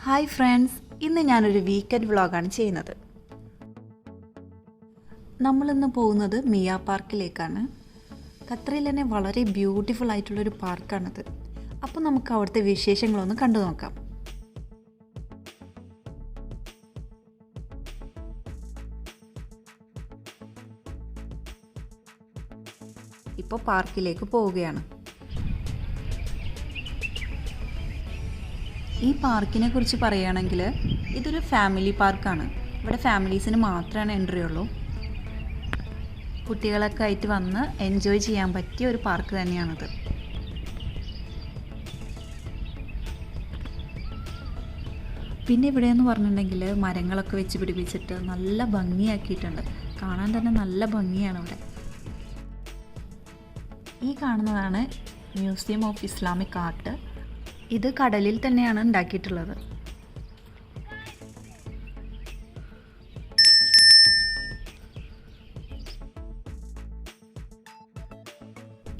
Hi friends, ഇന്ന് ഞാനൊരു weekend വ്ളോഗാണ് ചെയ്യുന്നത്. നമ്മളിന്ന് പോകുന്നത് മിയ പാർക്കിലേക്കാണ്. ഖത്തറിൽ തന്നെ വളരെ ബ്യൂട്ടിഫുൾ ആയിട്ടുള്ളൊരു പാർക്കാണിത്. അപ്പോൾ നമുക്ക് അവിടുത്തെ വിശേഷങ്ങളൊന്ന് കണ്ടു നോക്കാം. ഇപ്പോൾ പാർക്കിലേക്ക് പോവുകയാണ്. ഈ പാർക്കിനെ കുറിച്ച് പറയുകയാണെങ്കിൽ ഇതൊരു ഫാമിലി പാർക്കാണ്. ഇവിടെ ഫാമിലീസിന് മാത്രമാണ് എൻട്രി ഉള്ളൂ. കുട്ടികളൊക്കെ ആയിട്ട് വന്ന് എൻജോയ് ചെയ്യാൻ പറ്റിയ ഒരു പാർക്ക് തന്നെയാണിത്. പിന്നെ ഇവിടെയെന്ന് പറഞ്ഞിട്ടുണ്ടെങ്കിൽ മരങ്ങളൊക്കെ വെച്ച് പിടിപ്പിച്ചിട്ട് നല്ല ഭംഗിയാക്കിയിട്ടുണ്ട്. കാണാൻ തന്നെ നല്ല ഭംഗിയാണ് ഇവിടെ. ഈ കാണുന്നതാണ് മ്യൂസിയം ഓഫ് ഇസ്ലാമിക് ആർട്ട്. ഇത് കടലിൽ തന്നെയാണ് ഉണ്ടാക്കിയിട്ടുള്ളത്.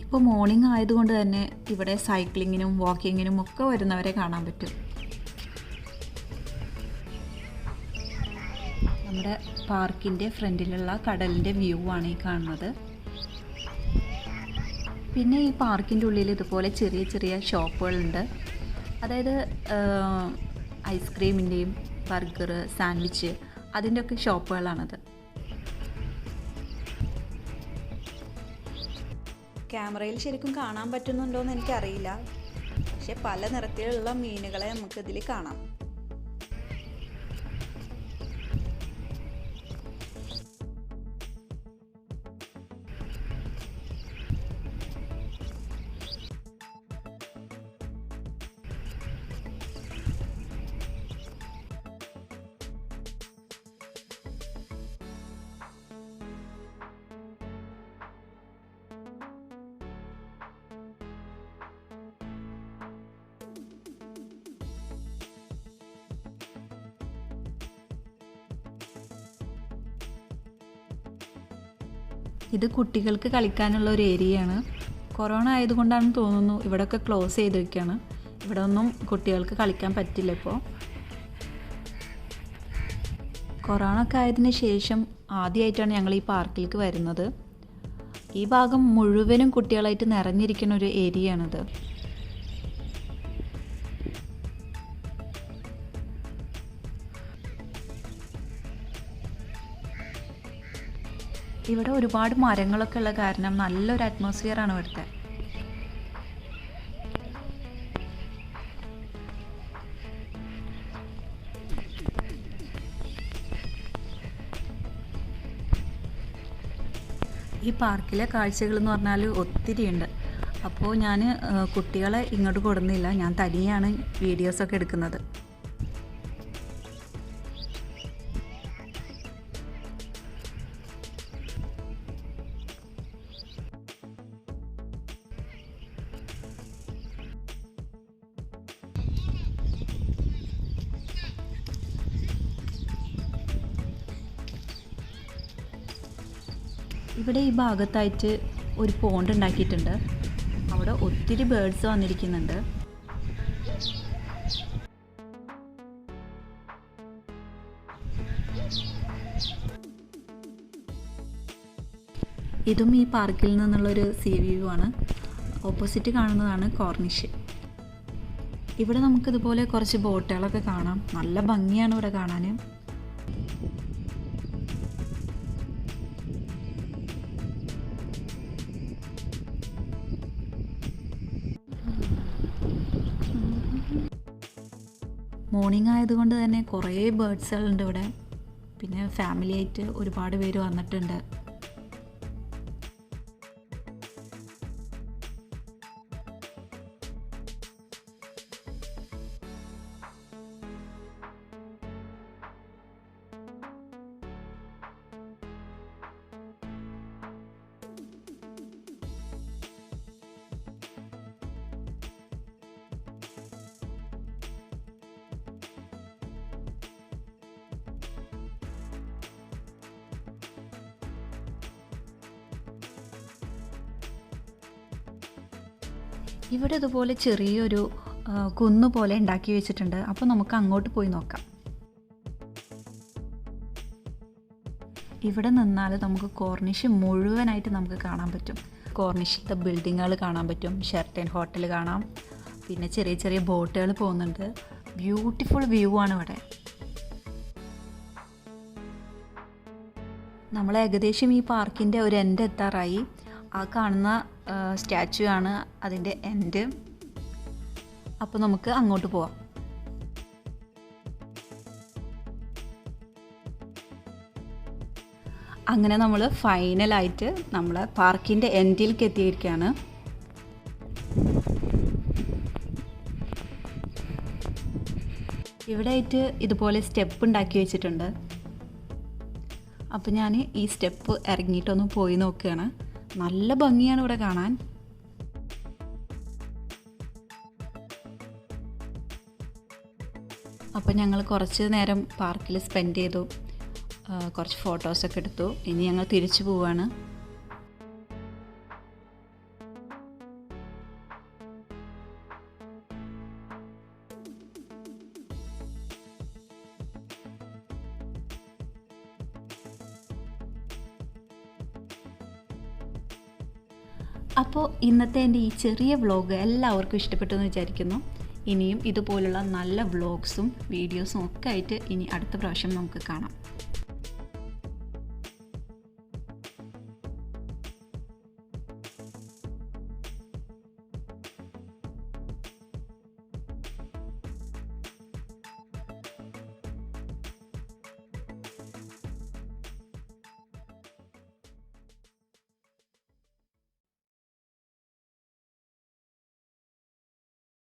ഇപ്പോൾ മോർണിംഗ് ആയതുകൊണ്ട് തന്നെ ഇവിടെ സൈക്ലിങ്ങിനും വാക്കിങ്ങിനും ഒക്കെ വരുന്നവരെ കാണാൻ പറ്റും. നമ്മുടെ പാർക്കിൻ്റെ ഫ്രണ്ടിലുള്ള കടലിൻ്റെ വ്യൂ ആണ് ഈ കാണുന്നത്. പിന്നെ ഈ പാർക്കിൻ്റെ ഉള്ളിൽ ഇതുപോലെ ചെറിയ ചെറിയ ഷോപ്പുകളുണ്ട്. അതായത് ഐസ്ക്രീമിൻ്റെയും ബർഗർ, സാൻഡ്വിച്ച് അതിൻ്റെയൊക്കെ ഷോപ്പുകളാണത്. ക്യാമറയിൽ ശരിക്കും കാണാൻ പറ്റുന്നുണ്ടോയെന്ന് എനിക്കറിയില്ല, പക്ഷെ പല നിറത്തിലുള്ള മീനുകളെ നമുക്കിതിൽ കാണാം. ഇത് കുട്ടികൾക്ക് കളിക്കാനുള്ള ഒരു ഏരിയയാണ്. കൊറോണ ആയതുകൊണ്ടാണെന്ന് തോന്നുന്നു ഇവിടെയൊക്കെ ക്ലോസ് ചെയ്തിരിക്കുകയാണ്. ഇവിടെ ഒന്നും കുട്ടികൾക്ക് കളിക്കാൻ പറ്റില്ല. ഇപ്പോൾ കൊറോണ ഒക്കെ ആയതിനു ശേഷം ആദ്യമായിട്ടാണ് ഞങ്ങൾ ഈ പാർക്കിലേക്ക് വരുന്നത്. ഈ ഭാഗം മുഴുവനും കുട്ടികളായിട്ട് നിറഞ്ഞിരിക്കുന്ന ഒരു ഏരിയയാണിത്. ഇവിടെ ഒരുപാട് മരങ്ങളൊക്കെ ഉള്ള കാരണം നല്ലൊരു അറ്റ്മോസ്ഫിയറാണ് ഇവിടുത്തെ. ഈ പാർക്കിലെ കാഴ്ചകൾ എന്ന് പറഞ്ഞാൽ ഒത്തിരി ഉണ്ട്. അപ്പോൾ ഞാൻ കുട്ടികളെ ഇങ്ങോട്ട് കൊടുന്നില്ല, ഞാൻ തനിയാണ് വീഡിയോസൊക്കെ എടുക്കുന്നത്. ഇവിടെ ഈ ഭാഗത്തായിട്ട് ഒരു പോണ്ട് ഉണ്ടാക്കിയിട്ടുണ്ട്. അവിടെ ഒത്തിരി ബേർഡ്സ് വന്നിരിക്കുന്നുണ്ട്. ഇതും ഈ പാർക്കിൽ നിന്നുള്ളൊരു സീ വ്യൂ ആണ്. ഓപ്പോസിറ്റ് കാണുന്നതാണ് കോർണിഷ്. ഇവിടെ നമുക്കിതുപോലെ കുറച്ച് ബോട്ടുകളൊക്കെ കാണാം. നല്ല ഭംഗിയാണ് ഇവിടെ കാണാൻ. മോർണിംഗ് ആയതുകൊണ്ട് തന്നെ കുറേ ബേർഡ്സുകളുണ്ട് ഇവിടെ. പിന്നെ ഫാമിലി ആയിട്ട് ഒരുപാട് പേര് വന്നിട്ടുണ്ട്. ഇവിടെ ഇതുപോലെ ചെറിയൊരു കുന്നു പോലെ ഉണ്ടാക്കി വെച്ചിട്ടുണ്ട്. അപ്പോൾ നമുക്ക് അങ്ങോട്ട് പോയി നോക്കാം. ഇവിടെ നിന്നാൽ നമുക്ക് കോർണിഷ് മുഴുവനായിട്ട് നമുക്ക് കാണാൻ പറ്റും. കോർണിഷിലത്തെ ബിൽഡിങ്ങുകൾ കാണാൻ പറ്റും, ഷെർട്ടൻ ഹോട്ടൽ കാണാം, പിന്നെ ചെറിയ ചെറിയ ബോട്ടുകൾ പോകുന്നുണ്ട്. ബ്യൂട്ടിഫുൾ വ്യൂ ആണ് ഇവിടെ. നമ്മൾ ഏകദേശം ഈ പാർക്കിൻ്റെ ഒരു എൻഡ് എത്താറായി. ആ കാണുന്ന സ്റ്റാച്ചു ആണ് അതിൻ്റെ എൻഡ്. അപ്പോൾ നമുക്ക് അങ്ങോട്ട് പോവാം. അങ്ങനെ നമ്മൾ ഫൈനലായിട്ട് നമ്മൾ പാർക്കിൻ്റെ എൻഡിലേക്ക് എത്തിയിരിക്കുകയാണ്. ഇവിടെ ആയിട്ട് ഇതുപോലെ സ്റ്റെപ്പ് ഉണ്ടാക്കി വെച്ചിട്ടുണ്ട്. അപ്പോൾ ഞാൻ ഈ സ്റ്റെപ്പ് ഇറങ്ങിയിട്ടൊന്ന് പോയി നോക്കുകയാണ്. നല്ല ഭംഗിയാണ് ഇവിടെ കാണാൻ. അപ്പോൾ ഞങ്ങൾ കുറച്ച് നേരം പാർക്കിൽ സ്പെൻഡ് ചെയ്തു, കുറച്ച് ഫോട്ടോസൊക്കെ എടുത്തു. ഇനി ഞങ്ങൾ തിരിച്ചു പോവാണ്. അപ്പോൾ ഇന്നത്തെ എൻ്റെ ഈ ചെറിയ വ്ളോഗ് എല്ലാവർക്കും ഇഷ്ടപ്പെട്ടു എന്ന് വിചാരിക്കുന്നു. ഇനിയും ഇതുപോലുള്ള നല്ല വ്ളോഗ്സും വീഡിയോസും ഒക്കെ ആയിട്ട് ഇനി അടുത്ത പ്രാവശ്യം നമുക്ക് കാണാം.